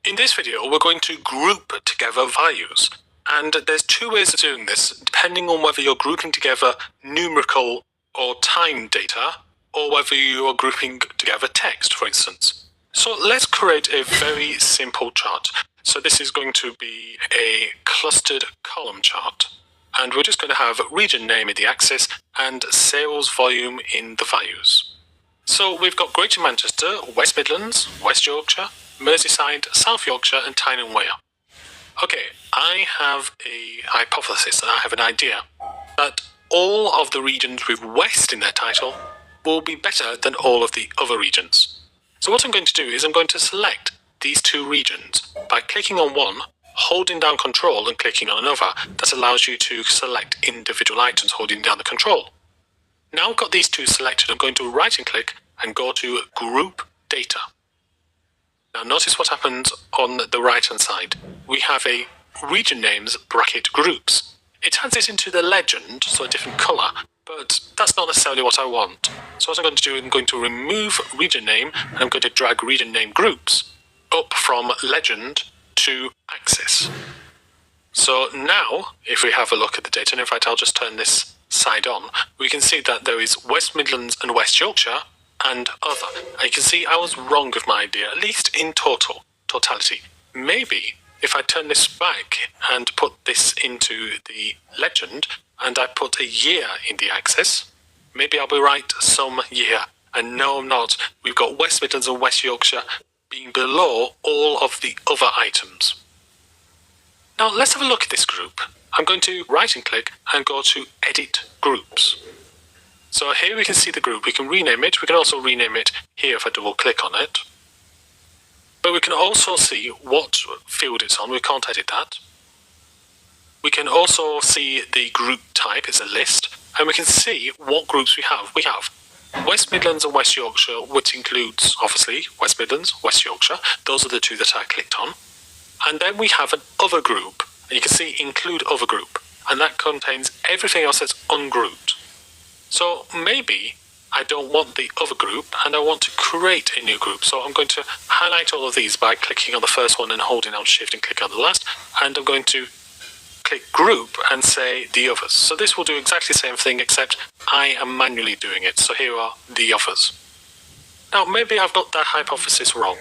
In this video, we're going to group together values. And there's two ways of doing this, depending on whether you're grouping together numerical or time data, or whether you are grouping together text, for instance. So let's create a very simple chart. So this is going to be a clustered column chart. And we're just going to have region name in the axis and sales volume in the values. So we've got Greater Manchester, West Midlands, West Yorkshire, Merseyside, South Yorkshire and Tyne and Wear. Okay, I have a hypothesis, I have an idea, that all of the regions with West in their title will be better than all of the other regions. So what I'm going to do is I'm going to select these two regions by clicking on one, holding down Control and clicking on another. That allows you to select individual items holding down the Control. Now I've got these two selected, I'm going to right and click and go to Group Data. Now notice what happens on the right hand side. We have a region names bracket groups. It adds it into the legend, so a different colour, but that's not necessarily what I want. So what I'm going to do, I'm going to remove region name and I'm going to drag region name groups up from legend to axis. So now, if we have a look at the data, and in fact I'll just turn this side on, we can see that there is West Midlands and West Yorkshire and other. And you can see I was wrong with my idea, at least in totality. Maybe if I turn this back and put this into the legend and I put a year in the axis, maybe I'll be right some year. And no, I'm not. We've got West Midlands and West Yorkshire being below all of the other items. Now let's have a look at this group. I'm going to right and click and go to Edit Groups. So here we can see the group. We can rename it. We can also rename it here if I double click on it. But we can also see what field it's on. We can't edit that. We can also see the group type is a list. And we can see what groups we have. We have West Midlands and West Yorkshire, which includes, obviously, West Midlands, West Yorkshire. Those are the two that I clicked on. And then we have an other group. And you can see include other group. And that contains everything else that's ungrouped. So maybe I don't want the other group and I want to create a new group. So I'm going to highlight all of these by clicking on the first one and holding down Shift and click on the last. And I'm going to click group and say the others. So this will do exactly the same thing except I am manually doing it. So here are the others. Now maybe I've got that hypothesis wrong.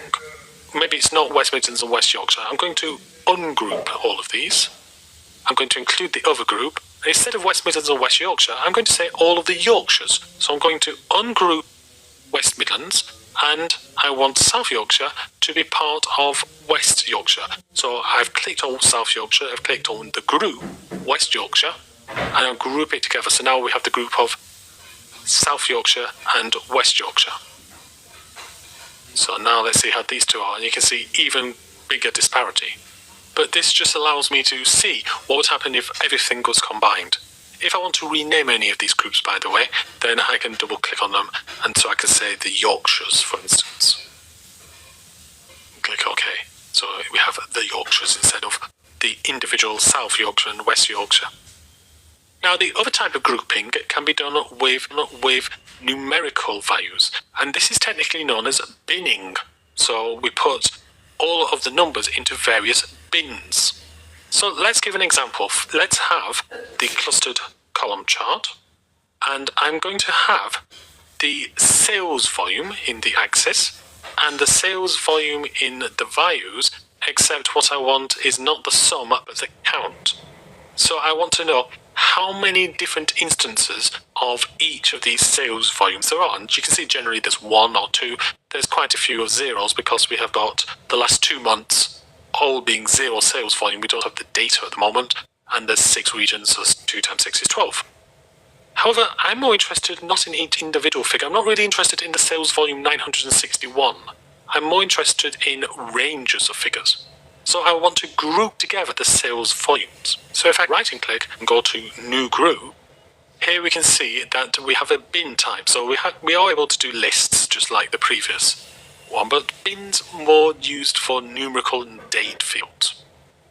Maybe it's not West Midlands and West Yorkshire. I'm going to ungroup all of these. I'm going to include the other group. And instead of West Midlands and West Yorkshire, I'm going to say all of the Yorkshires. So I'm going to ungroup West Midlands and I want South Yorkshire to be part of West Yorkshire. So I've clicked on South Yorkshire, I've clicked on the group West Yorkshire and I'll group it together. So now we have the group of South Yorkshire and West Yorkshire. So now let's see how these two are, and you can see even bigger disparity. But this just allows me to see what would happen if everything was combined. If I want to rename any of these groups, by the way, then I can double click on them, and so I can say the Yorkshires, for instance. Click OK. So we have the Yorkshires instead of the individual South Yorkshire and West Yorkshire. Now the other type of grouping can be done with numerical values, and this is technically known as binning. So we put all of the numbers into various bins. So let's give an example. Let's have the clustered column chart, and I'm going to have the sales volume in the axis and the sales volume in the values, except what I want is not the sum but the count. So I want to know how many different instances of each of these sales volumes there are. And you can see generally there's one or two. There's quite a few of zeros because we have got the last 2 months all being zero sales volume. We don't have the data at the moment. And there's 6 regions, so 2 times 6 is 12. However, I'm more interested not in each individual figure. I'm not really interested in the sales volume 961. I'm more interested in ranges of figures. So I want to group together the sales volumes. So if I right and click and go to new group, here we can see that we have a bin type. So we are able to do lists just like the previous one, but bins more used for numerical and date fields.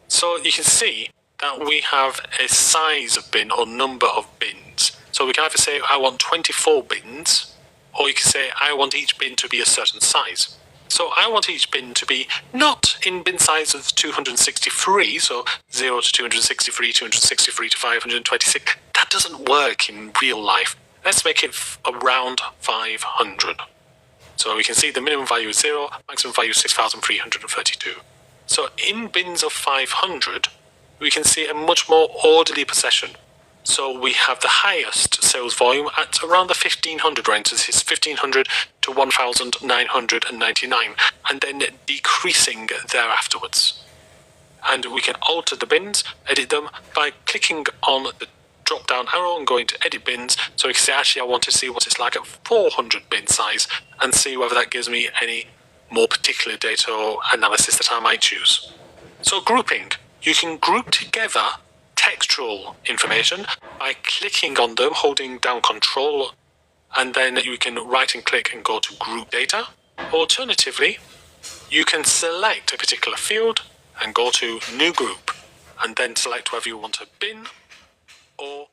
So you can see that we have a size of bin or number of bins. So we can either say I want 24 bins, or you can say I want each bin to be a certain size. So I want each bin to be not in bin size of 263, so 0 to 263, 263 to 526. That doesn't work in real life. Let's make it around 500. So we can see the minimum value is 0, maximum value is 6,332. So in bins of 500, we can see a much more orderly procession. So we have the highest sales volume at around the 1500 range. This is 1500 to 1999, and then decreasing thereafterwards. And we can alter the bins, edit them by clicking on the drop down arrow and going to edit bins. So we can say, actually, I want to see what it's like at 400 bin size and see whether that gives me any more particular data or analysis that I might choose. So grouping, you can group together textual information by clicking on them, holding down Control, and then you can right and click and go to group data. Alternatively, you can select a particular field and go to new group and then select whether you want a bin or